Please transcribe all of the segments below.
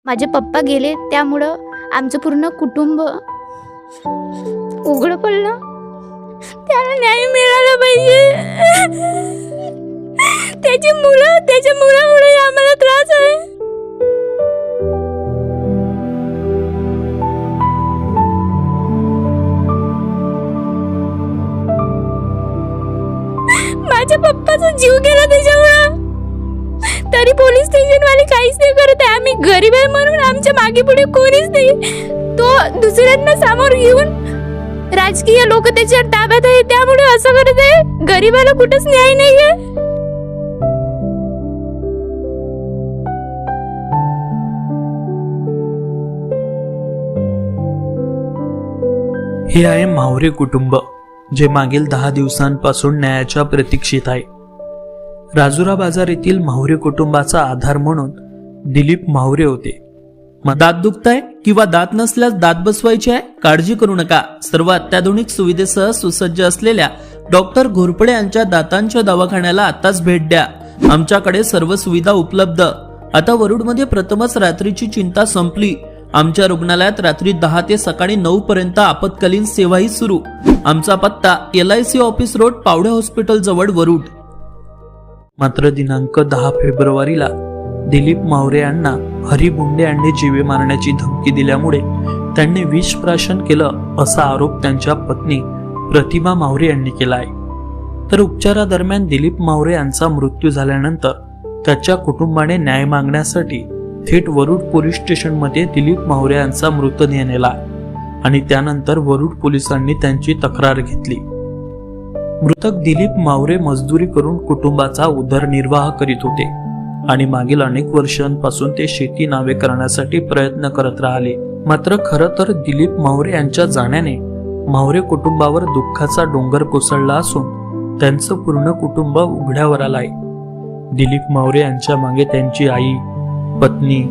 माझे पप्पा गेले त्यामुळं आमचं पूर्ण कुटुंब उघडं पडलं. त्याला न्याय मिळाला पाहिजे. त्याच्या मुलामुळे आम्हाला त्रास आहे. माझ्या पप्पाचा जीव गेला त्याच्यामुळं. तरी पोलीस स्टेशन वाले काहीच नाही करत आहे. आम्ही गरीब आहे म्हणून आमच्या मागे पुढे कोणीच नाही. तो दुसऱ्यांना समोर घेऊन राजकीय लोक त्याच्या ताब्यात आहे त्यामुळे असं करत आहे. गरीबाला कुठंच न्याय नाहीये. हे आहे म्हावरे कुटुंब, जे मागील 10 दिवसांपासून न्यायाच्या प्रतीक्षेत आहे. राजुरा बाजार येथील म्हावरे कुटुंबाचा आधार म्हणून दिलीप म्हावरे होते. दात दुखताय किंवा दात नसल्यास दात बसवायचे आहे, काळजी करू नका. सर्व अत्याधुनिक सुविधेसह सुसज्ज असलेल्या डॉक्टर घोरपडे यांच्या दातांच्या दवाखान्याला आताच भेट द्या. आमच्याकडे सर्व सुविधा उपलब्ध. आता वरुडमध्ये प्रथमच रात्रीची चिंता संपली. आमच्या रुग्णालयात रात्री 10 ते सकाळी 9 पर्यंत आपत्कालीन सेवाही सुरू. आमचा पत्ता LIC office road, Pawde hospital जवळ, वरुड. मात्र दिनांक 10 फेब्रुवारीला दिलीप म्हावरे यांना हरी भोंडे यांनी जीवे मारण्याची धमकी दिल्यामुळे त्यांनी विष प्राशन केलं असा आरोप त्यांच्या पत्नी प्रतिमा म्हावरे यांनी केला आहे. तर उपचारादरम्यान दिलीप म्हावरे यांचा मृत्यू झाल्यानंतर त्याच्या कुटुंबाने न्याय मागण्यासाठी थेट वरुड पोलीस स्टेशनमध्ये दिलीप म्हावरे यांचा मृतदेह नेला आणि त्यानंतर वरुड पोलिसांनी त्यांची तक्रार घेतली. मृतक दिलीप म्हावरे मजदुरी करून कुटुंबाचा उदरनिर्वाह करीत होते आणि मागील अनेक वर्षांपासून ते शेती नावे करण्यासाठी प्रयत्न करत राहिले. मात्र खरं तर दिलीप म्हावरे यांच्या जाण्याने म्हावरे कुटुंबावर दुःखाचा डोंगर कोसळला असून त्यांचं पूर्ण कुटुंब उघड्यावर आलंय. दिलीप म्हावरे यांच्या मागे त्यांची आई, पत्नी,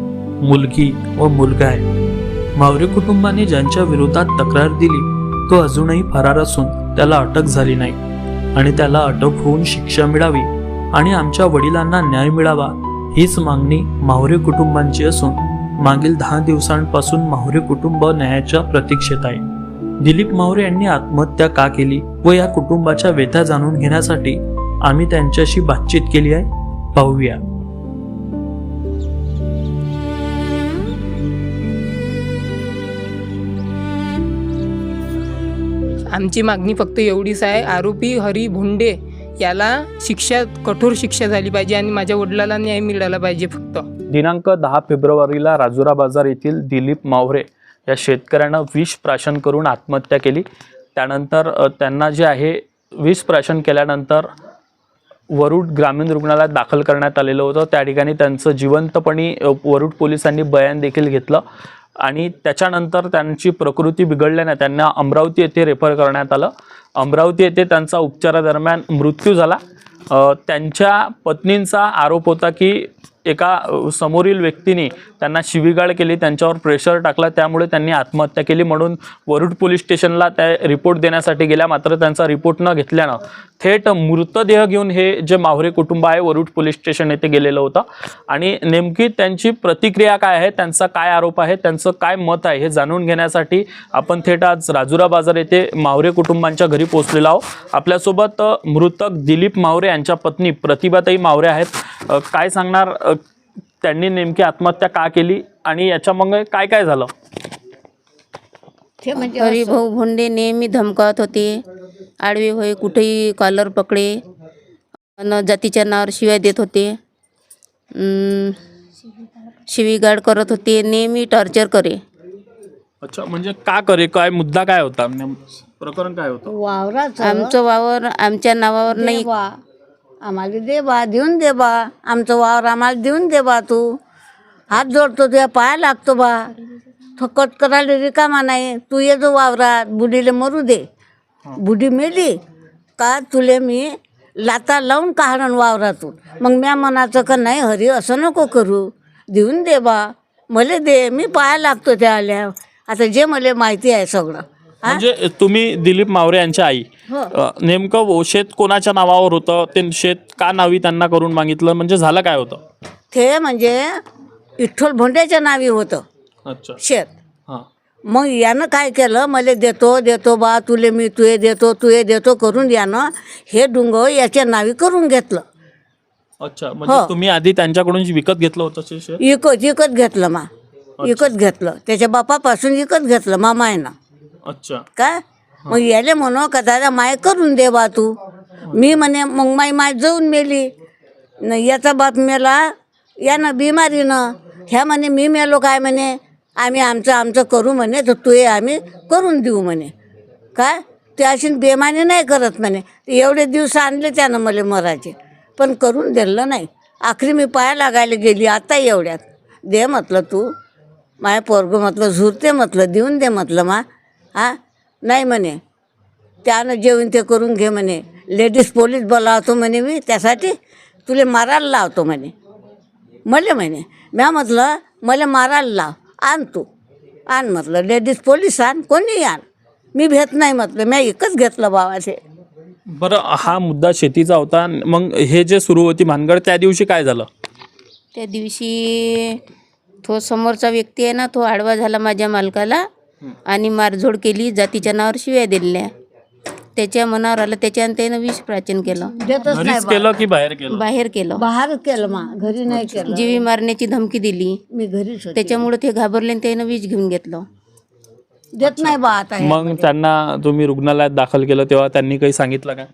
मुलगी व मुलगा आहे. म्हावरे कुटुंबाने ज्यांच्या विरोधात तक्रार दिली तो अजूनही फरार असून त्याला अटक झाली नाही आणि त्याला अटक होऊन शिक्षा मिळावी आणि आमच्या वडिलांना न्याय मिळावा हीच मागणी म्हावरे कुटुंबांची असून मागील 10 दिवसांपासून म्हावरे कुटुंब न्यायाच्या प्रतीक्षेत आहे. दिलीप म्हावरे यांनी आत्महत्या का केली व या कुटुंबाच्या व्यथा जाणून घेण्यासाठी आम्ही त्यांच्याशी बातचीत केली आहे. पाहूया. आमची मागणी फक्त एवढीच आहे, आरोपी हरी भोंडे याला कठोर शिक्षा झाली पाहिजे आणि माझ्या वडिलाला न्याय मिळाला पाहिजे. फक्त दिनांक 10 फेब्रुवारीला राजुरा बाजार येथील दिलीप म्हावरे या शेतकऱ्यानं विष प्राशन करून आत्महत्या केली. त्यानंतर त्यांना जे आहे विष प्राशन केल्यानंतर वरुड ग्रामीण रुग्णालयात दाखल करण्यात आलेलं होतं. त्या ठिकाणी त्यांचं जिवंतपणी वरुड पोलिसांनी बयान देखील घेतलं आणि त्याच्यानंतर त्यांची प्रकृती बिघडल्याने त्यांना अमरावती येथे रेफर करण्यात आलं. अमरावती येथे त्यांचा उपचारादरम्यान मृत्यू झाला. त्यांच्या पत्नींचा आरोप होता की एका समोरील व्यक्तीने त्यांना शिवीगाळ केली, त्यांच्यावर प्रेशर टाकला, त्यामुळे त्यांनी आत्महत्या केली. म्हणून वरुड पोलीस स्टेशनला त्या रिपोर्ट देण्यासाठी गेल्या, मात्र त्यांचा रिपोर्ट न घेतल्यानं थेट मृतदेह घेऊन हे जे म्हावरे कुटुंब आहे वरुड पोलीस स्टेशन येथे गेलेलं होतं आणि नेमकी त्यांची प्रतिक्रिया काय आहे, त्यांचा काय आरोप आहे, त्यांचं काय मत आहे हे जाणून घेण्यासाठी आपण थेट आज राजुरा बाजार येथे म्हावरे कुटुंबांच्या घरी पोहोचलेलो आहोत. आपल्यासोबत मृतक दिलीप म्हावरे यांच्या पत्नी प्रतिभाताई म्हावरे आहेत. काय सांगणार, त्यांनी नेमकी आत्महत्या का केली आणि याच्यामुळे काय काय झालं? हरिभाऊ भोंडे नेहमी धमकावत होते, आडवे होय, कुठेही कॉलर पकडे आणि जातीच्या नावावर शिव्या देत होते, शिवीगाळ करत होते, नेहमी टॉर्चर करे. अच्छा, म्हणजे का करे, काय मुद्दा काय होता, प्रकरण काय होतं? वावराचं आमचं वावर आमच्या नावावर नाही. आम्हाला दे बा, देऊन दे बा, आमचं वावर आम्हाला देऊन दे बा, तू हात जोडतो, तुझ्या पाया लागतो बा, थकट करायला रिकामा नाही, तू ये जो वावरात, बुडीला मरू दे, बुडी मेली का तुले मी लाता लावून काढण वावरातून. मग म्या म्हणायचं का नाही हरी असं नको करू, देऊन दे बा, मला दे, मी पाया लागतो त्या आल्या. आता जे मला माहिती आहे सगळं. म्हणजे तुम्ही दिलीप म्हावरे यांच्या आई, नेमकं शेत कोणाच्या नावावर होतं, ते शेत का नावी त्यांना करून मागितलं, म्हणजे झालं काय होतं ते म्हणजे विठ्ठल भोंड्याच्या नावी होतं अच्छा. शेत. हां. मग यानं काय केलं, मला देतो बा तुले मी तुये देतो करून यानं हे डुंग याच्या नावी करून घेतलं. अच्छा, म्हणजे तुम्ही आधी त्यांच्याकडून विकत घेतलं होतं ते शेत? विकत घेतलं विकत घेतलं त्याच्या बापापासून विकत घेतलं मामायनं. अच्छा. काय मग याले म्हणू का दादा माय करून दे बा तू. मी म्हणे मग माय जाऊन मेली न याचा बाप मेला यानं बिमारीनं. ह्या म्हणे मी मेलो काय म्हणे आम्ही आमचं करू म्हणे तर तू आम्ही करून देऊ म्हणे. काय ते अशी बेमानी नाही करत म्हणे. एवढे दिवस आणले त्यानं मला मरायचे पण करून दिलं नाही. आखरी मी पाया लागायला गेली आता एवढ्यात. दे म्हटलं तू माय पोरगं म्हटलं झुरते म्हटलं देऊन दे म्हटलं नाही म्हणे. त्यानं जेवण ते करून घे म्हणे. लेडीज पोलीस बोलावतो म्हणे मी त्यासाठी तुले मारायला लावतो म्हणे. म्हणे म्या म्हटलं मला मारायला लाव आण तू आण म्हटलं लेडीज पोलीस आण कोणी आण मी भेट नाही म्हटलं. म्या एकच घेतलं बाबाचे. बरं, हा मुद्दा शेतीचा होता. मग हे जे सुरू होती भानगड त्या दिवशी काय झालं? त्या दिवशी तो समोरचा व्यक्ती आहे ना तो आडवा झाला माझ्या मालकाला आणि मारझोड केली. जातीच्या नावावर शिव्या दिल्या. त्याच्या मनावर आलं त्याच्यानं त्यानं विष प्राचन केलं. देतच नाही घरीच केलं की बाहेर केलं? बाहेर केलं. बाहेरच केलं घरी नाही केलं. जीवी मारण्याची धमकी दिली. मी घरीच होते. त्याच्यामुळे ते घाबरले आणि त्यानं विष घेऊन घेतलं. देत नाही बा आता हे. मग त्यांना तुम्ही रुग्णालयात दाखल केलं तेव्हा त्यांनी काही सांगितलं का?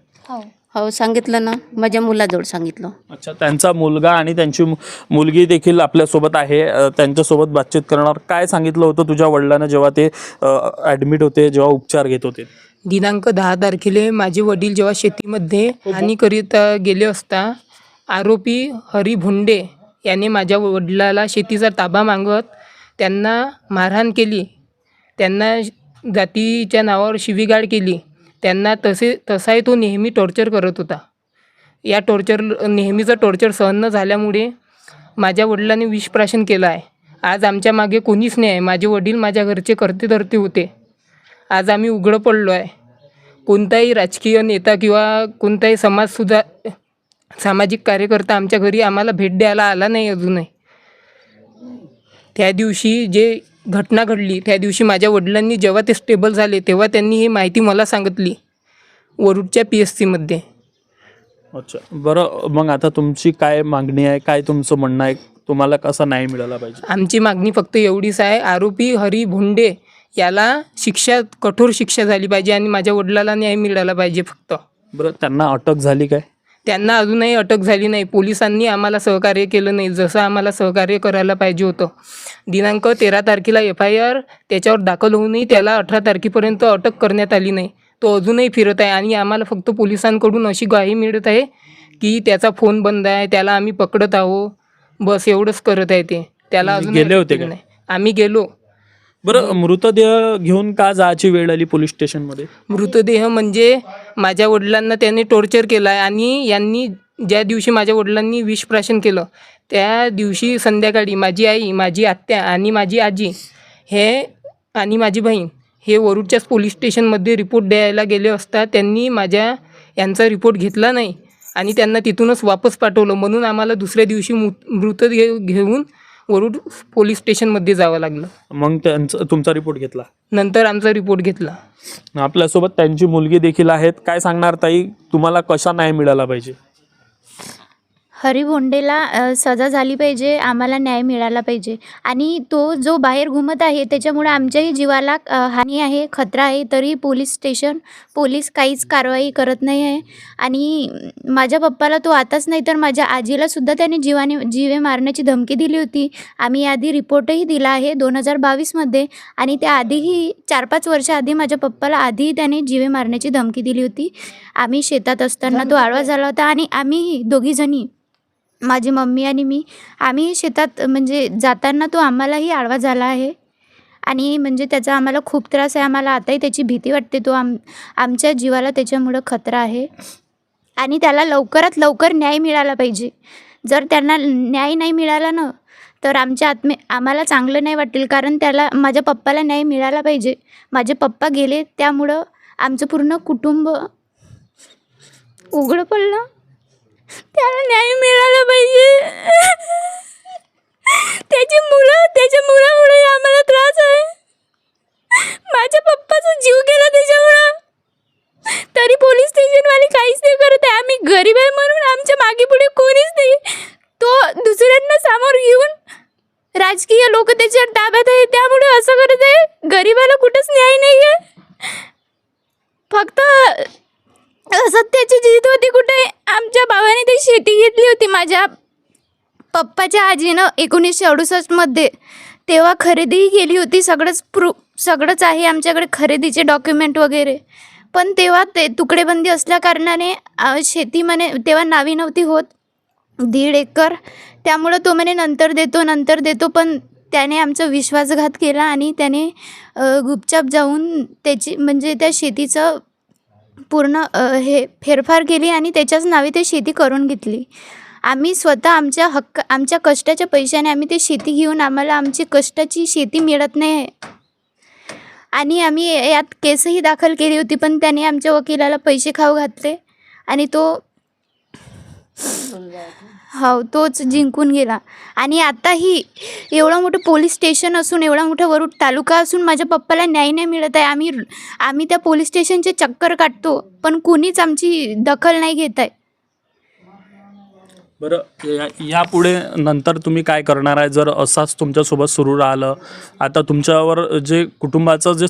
हो सांगितलं ना माझ्या मुलाजवळ सांगितलं. अच्छा, त्यांचा मुलगा आणि त्यांची मुलगी देखील आपल्यासोबत आहे. त्यांच्यासोबत बातचीत करणार. काय सांगितलं होतं तुझ्या वडिलांना जेव्हा ते ॲडमिट होते, जेव्हा उपचार घेत होते? दिनांक 10 तारखेला माझे वडील जेव्हा शेतीमध्ये हानी करीत गेले असता आरोपी हरी भुंडे याने माझ्या वडिलाला शेतीचा ताबा मागत त्यांना मारहाण केली. त्यांना जातीच्या नावावर शिवीगाळ केली. त्यांना तसाही तो नेहमी टॉर्चर करत होता. या नेहमीचं टॉर्चर सहन न झाल्यामुळे माझ्या वडिलांनी विषप्राशन केलं आहे. आज आमच्या मागे कोणीच नाही आहे. माझे वडील माझ्या घरचे करते धरते होते. आज आम्ही उघडं पडलो आहे. कोणताही राजकीय नेता किंवा कोणताही सामाजिक कार्यकर्ता आमच्या घरी आम्हाला भेट द्यायला आला नाही अजूनही. त्या दिवशी जे घटना घडली त्या दिवशी माझ्या वडिलांनी जेव्हा ते स्टेबल झाले तेव्हा त्यांनी ही माहिती मला सांगितली वरुडच्या PSC मध्ये. अच्छा, बरं, मग आता तुमची काय मागणी आहे? काय तुमचं म्हणणं आहे? तुम्हाला कसा न्याय मिळाला पाहिजे? आमची मागणी फक्त एवढीच आहे, आरोपी हरी भुंडे याला कठोर शिक्षा झाली पाहिजे आणि माझ्या वडिलाला न्याय मिळाला पाहिजे फक्त. बरं, त्यांना अटक झाली काय? त्यांना अजूनही अटक झाली नाही. पोलिसांनी आम्हाला सहकार्य केलं नाही जसं आम्हाला सहकार्य करायला पाहिजे होतं. दिनांक 13 तारखेला FIR त्याच्यावर दाखल होऊनही त्याला 18 तारखेपर्यंत अटक करण्यात आली नाही. तो अजूनही फिरत आहे आणि आम्हाला फक्त पोलिसांकडून अशी ग्वाही मिळत आहे की त्याचा फोन बंद आहे, त्याला आम्ही पकडत आहोत, बस एवढंच करत आहे ते. त्याला अजून गेले होते का? नाही. आम्ही गेलो. बरं, मृतदेह घेऊन का जायची वेळ आली पोलीस स्टेशनमध्ये? मृतदेह म्हणजे माझ्या वडिलांना त्याने टॉर्चर केलं आहे आणि यांनी ज्या दिवशी माझ्या वडिलांनी विषप्राशन केलं त्या दिवशी संध्याकाळी माझी आई, माझी आत्या आणि माझी आजी हे आणि माझी बहीण हे वरुडच्याच पोलीस स्टेशनमध्ये रिपोर्ट द्यायला गेले असता त्यांनी यांचा रिपोर्ट घेतला नाही आणि त्यांना तिथूनच वापस पाठवलं. म्हणून आम्हाला दुसऱ्या दिवशी मृतदेह घेऊन वरुड पोलीस स्टेशनमध्ये जावं लागलं. मग तुमचा रिपोर्ट घेतला? नंतर आमचा रिपोर्ट घेतला. आपल्यासोबत त्यांची मुलगी देखील आहेत. काय सांगणार ताई, तुम्हाला कशा न्याय मिळाला पाहिजे? हरी भोंडेला सजा झाली पाहिजे. आम्हाला न्याय मिळाला पाहिजे. आणि तो जो बाहेर घुमत आहे त्याच्यामुळे आमच्याही जीवाला हानी आहे, खतरा आहे. तरी पोलीस काहीच कारवाई करत नाही आहे. आणि माझ्या पप्पाला तो आताच नाही तर माझ्या आजीलासुद्धा त्याने जीवे मारण्याची धमकी दिली होती. आम्ही आधी रिपोर्टही दिला आहे 2022मध्ये. आणि त्याआधीही 4-5 वर्षाआधी माझ्या पप्पाला आधीही त्याने जीवे मारण्याची धमकी दिली होती. आम्ही शेतात असताना तो आडवा झाला होता आणि आम्हीही दोघीजणी, माझी मम्मी आणि मी, आम्ही शेतात म्हणजे जाताना तो आम्हालाही आडवा झाला आहे. आणि म्हणजे त्याचा आम्हाला खूप त्रास आहे. आम्हाला आताही त्याची भीती वाटते. तो आमच्या जीवाला त्याच्यामुळं खतरा आहे. आणि त्याला लवकरात लवकर न्याय मिळाला पाहिजे. जर त्यांना न्याय नाही मिळाला ना तर आम्हाला चांगलं नाही वाटेल. कारण माझ्या पप्पाला न्याय मिळाला पाहिजे. माझे पप्पा गेले त्यामुळं आमचं पूर्ण कुटुंब उघडं पडलं. त्याला न्याय मिळाला पाहिजे. त्याच्या मुलामुळे आम्हाला त्रास आहे. माझ्या पप्पाचा जीव गेला त्याच्यामुळं, तरी पोलीस स्टेशनवाले काहीच नाही करत आहे. आम्ही गरीब आहे म्हणून आमच्या मागे पुढे कोणीच नाही. तो दुसऱ्यांना समोर घेऊन राजकीय लोक त्याच्यावर ताब्यात आहे, त्यामुळे असं करत आहे. गरीबाला कुठंच न्याय नाही आहे. फक्त सत्याची जीत होती कुठे. आमच्या भावाने ती शेती घेतली होती माझ्या पप्पाच्या आजीनं 1968मध्ये. तेव्हा खरेदीही केली होती. सगळंच आहे आमच्याकडे, खरेदीचे डॉक्युमेंट वगैरे. पण तेव्हा ते तुकडेबंदी असल्या कारणाने शेती म्हणे तेव्हा नावी नव्हती होत 1.5 एकर. त्यामुळं तो म्हणे नंतर देतो. पण त्याने आमचा विश्वासघात केला आणि त्याने गुपचाप जाऊन त्याची म्हणजे त्या शेतीचं पूर्ण फेरफार केली आणि त्याच्याच नावे ते शेती करून घेतली. आम्ही स्वतः आमच्या कष्टाच्या पैशाने आम्ही ते शेती घेऊन आम्हाला आमची कष्टाची शेती मिळत नाही आहे. आणि आम्ही यात केसही दाखल केली होती, पण त्याने आमच्या वकिलाला पैसे खाऊ घातले आणि तोच जिंकून गेला. आणि आताही एवढं मोठं पोलीस स्टेशन असून, एवढा मोठा वरुड तालुका असून माझ्या पप्पाला न्याय नाही मिळत आहे. आम्ही त्या पोलीस स्टेशनचे चक्कर काढतो, पण कुणीच आमची दखल नाही घेत आहे. बरं, यापुढे नंतर तुम्ही काय करणार आहे जर असाच तुमच्यासोबत सुरू राहिलं? आता तुमच्यावर जे कुटुंबाचं जे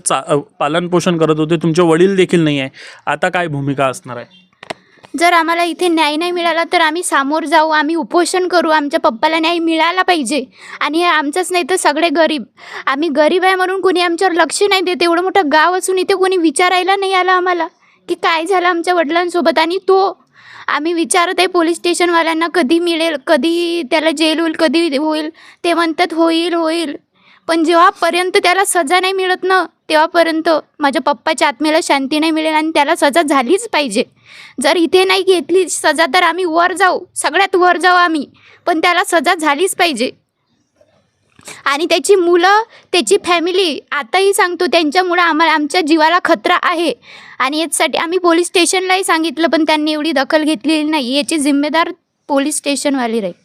पालनपोषण करत होते तुमचे वडील देखील नाही आहे, आता काय भूमिका असणार आहे? जर आम्हाला इथे न्याय नाही मिळाला तर आम्ही सामोर जाऊ, आम्ही उपोषण करू. आमच्या पप्पाला न्याय मिळाला पाहिजे. आणि आमचंच नाही तर सगळे गरीब, आम्ही गरीब आहे म्हणून कोणी आमच्यावर लक्ष नाही देत. एवढं मोठं गाव असून इथे कोणी विचारायला नाही आलं आम्हाला की काय झालं आमच्या वडिलांसोबत. आणि आम्ही विचारत आहे पोलीस स्टेशनवाल्यांना कधी मिळेल, कधी त्याला जेल होईल, कधी होईल. ते म्हणतात होईल. पण जेव्हापर्यंत त्याला सजा नाही मिळत ना, तेव्हापर्यंत माझ्या पप्पाच्या आत्मेला शांती नाही मिळेल. आणि त्याला सजा झालीच पाहिजे. जर इथे नाही घेतली सजा तर आम्ही वर जाऊ, सगळ्यात वर जाऊ आम्ही, पण त्याला सजा झालीच पाहिजे. आणि त्याची मुलं, त्याची फॅमिली, आताही सांगतो त्यांच्यामुळं आमच्या जीवाला खतरा आहे. आणि याच्यासाठी आम्ही पोलीस स्टेशनलाही सांगितलं, पण त्यांनी एवढी दखल घेतलेली नाही. याची जिम्मेदार पोलीस स्टेशनवाली राहील,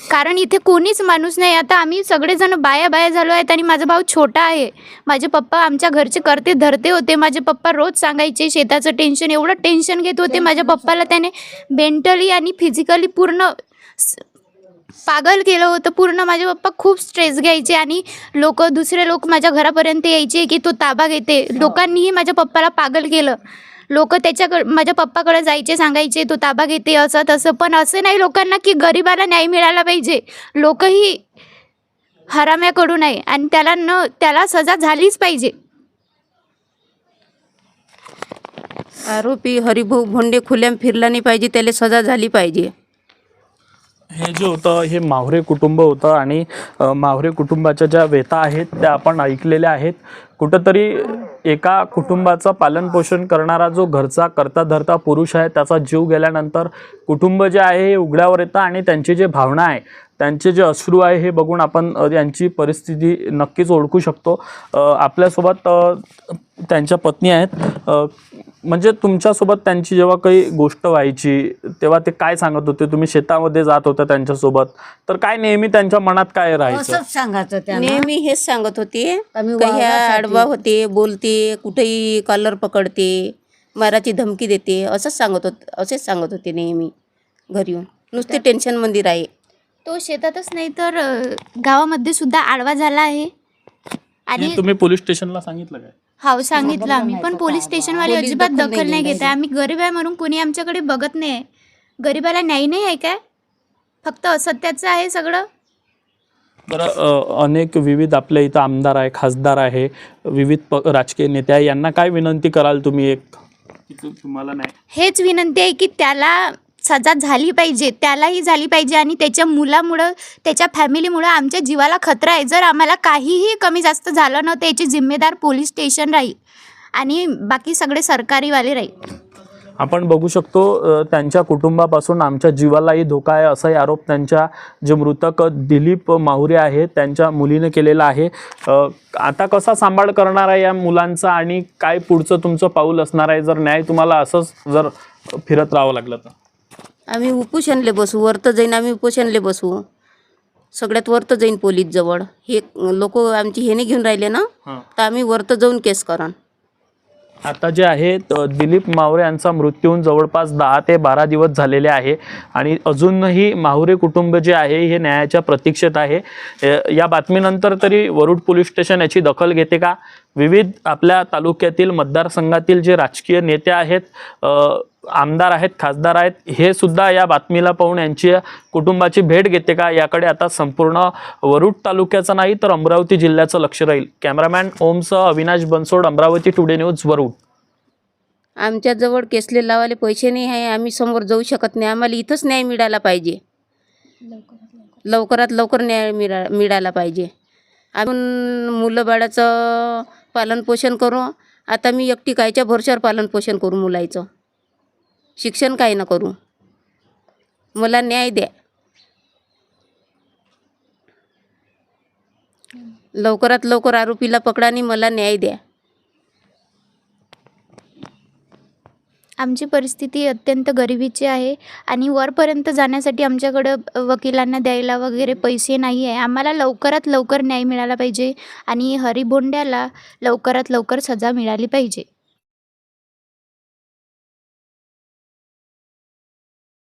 कारण इथे कोणीच माणूस नाही. आता आम्ही सगळेजण बाया झालो आहेत. आणि माझा भाऊ छोटा आहे. माझे पप्पा आमच्या घरचे करते धरते होते. माझे पप्पा रोज सांगायचे शेताचं टेन्शन, एवढं टेन्शन घेत होते. माझ्या पप्पाला त्याने मेंटली आणि फिजिकली पूर्ण पागल केलं होतं. पूर्ण माझे पप्पा खूप स्ट्रेस घ्यायचे. आणि दुसरे लोक माझ्या घरापर्यंत यायचे की तो ताबा घेते. लोकांनीही माझ्या पप्पाला पागल केलं. लोक माझ्या पप्पाकडे जायचे, सांगायचे तो ताबा घेते असं तसं. पण असं नाही लोकांना की गरिबाला न्याय मिळाला पाहिजे. लोकही हराम्याकडून आहे आणि त्याला सजा झालीच पाहिजे. आरोपी हरिभाऊ भोंडे खुल्याम फिरला नाही पाहिजे, त्याला सजा झाली पाहिजे. हे जे होतं हे मावरे कुटुंब होतं. आणि मावरे कुटुंबाच्या ज्या व्यथा आहेत त्या आपण ऐकलेल्या आहेत. कुठंतरी एका कुटुंबाचं पालनपोषण करणारा जो घरचा करता धरता पुरुष आहे त्याचा जीव गेल्यानंतर कुटुंब जे आहे हे उघड्यावर येतं. आणि त्यांची जे भावना आहे, त्यांचे जे अश्रू आहे हे बघून आपण यांची परिस्थिती नक्कीच ओळखू शकतो. आपल्यासोबत त्यांच्या पत्नी आहेत. म्हणजे तुमच्यासोबत त्यांची जेव्हा काही गोष्ट व्हायची तेव्हा ते काय सांगत होते? तुम्ही शेतामध्ये जात होता त्यांच्यासोबत, तर काय नेहमी त्यांच्या मनात काय राहायचं? असंच सांगायचं त्यांना. नेहमी हेच सांगत होते, आम्ही ह्या वावरासाठी- आडवा होते, बोलते, कुठेही कॉलर पकडते, माराची धमकी देते, असेच सांगत होते नेहमी. घरी येऊन नुसते टेन्शनमध्ये राही. तो शेतातच नाही तर गावामध्ये सुद्धा आडवा झाला आहे. आणि हे तुम्ही पोलीस स्टेशनला सांगितलं काय? हो सांगितलं आम्ही, पण पोलीस स्टेशनवाले पोलीस अजिबात दखल दखल नाही नाही घेत आहे. आम्ही गरीब आहे म्हणून कोणी आमच्याकडे बघत नाही आहे. गरिबाला न्याय नाही आहे काय? फक्त असत्याचं आहे सगळं. बरं, अनेक विविध आपल्या इथं आमदार आहे, खासदार आहे, विविध राजकीय नेते आहे, यांना काय विनंती कराल तुम्ही? तुम्हाला नाही हेच विनंती आहे की त्याला सजा झाली पाहिजे, त्यालाही झाली पाहिजे. आणि त्याच्या मुलामुळं, त्याच्या फॅमिलीमुळं आमच्या जीवाला खतरा आहे. जर आम्हाला काहीही कमी जास्त झालं ना, त्याची जिम्मेदार पोलीस स्टेशन राहील आणि बाकी सगळे सरकारीवाले राहील. आपण बघू शकतो त्यांच्या कुटुंबापासून आमच्या जीवालाही धोका आहे असाही आरोप त्यांच्या जे मृतक दिलीप माहुरे आहेत त्यांच्या मुलीने केलेला आहे. आता कसा सांभाळ करणार आहे या मुलांचा आणि काय पुढचं तुमचं पाऊल असणार आहे जर न्याय तुम्हाला असंच जर फिरत राहावं लागलं तर? आम्ही उपोषणले बसू, वरतं जाईन आम्ही उपोषणले बसू. सगळ्यात वरतं जाईन पोलीस जवळ. हे लोक आमची हेने घेऊन राहिले ना, तर आम्ही वरतं जाऊन केस करन. आता जे आहे दिलीप मावरे यांचा मृत्यू होऊन जवळपास 10 ते 12 दिवस झालेले आहे आणि अजूनही माहुरे कुटुंब जे आहे हे न्यायाच्या प्रतीक्षेत आहे. या बातमीनंतर तरी वरुड पोलीस स्टेशन याची दखल घेते का? विविध आपल्या तालुक्यातील मतदारसंघातील जे राजकीय नेते आहेत, आमदार आहेत, खासदार आहेत, हे सुद्धा या बातमीला पाहून यांची कुटुंबाची भेट घेते का? याकडे आता संपूर्ण वरुड तालुक्याचं नाही तर अमरावती जिल्ह्याचं लक्ष राहील. कॅमेरामॅन ओमसह अविनाश बनसोड, अमरावती टुडे न्यूज, वरुड. आमच्याजवळ केसले लावायला पैसे नाही आहे, आम्ही समोर जाऊ शकत नाही. आम्हाला इथंच न्याय मिळाला पाहिजे, लवकरात लवकर न्याय मिळाला पाहिजे. आपण मुलं बाळाचं पालनपोषण करू. आता मी एकटी कायच्या भरोश्यावर पालनपोषण करू मुलाचं? शिक्षण काय न करू? मला न्याय द्या, लवकरात लवकर आरोपीला पकडा आणि मला न्याय द्या. आमची परिस्थिती अत्यंत गरिबीची आहे आणि वरपर्यंत जाण्यासाठी आमच्याकडं वकिलांना द्यायला वगैरे पैसे नाही आहे. आम्हाला लवकरात लवकर न्याय मिळाला पाहिजे आणि हरी भोंड्याला लवकरात लवकर सजा मिळाली पाहिजे.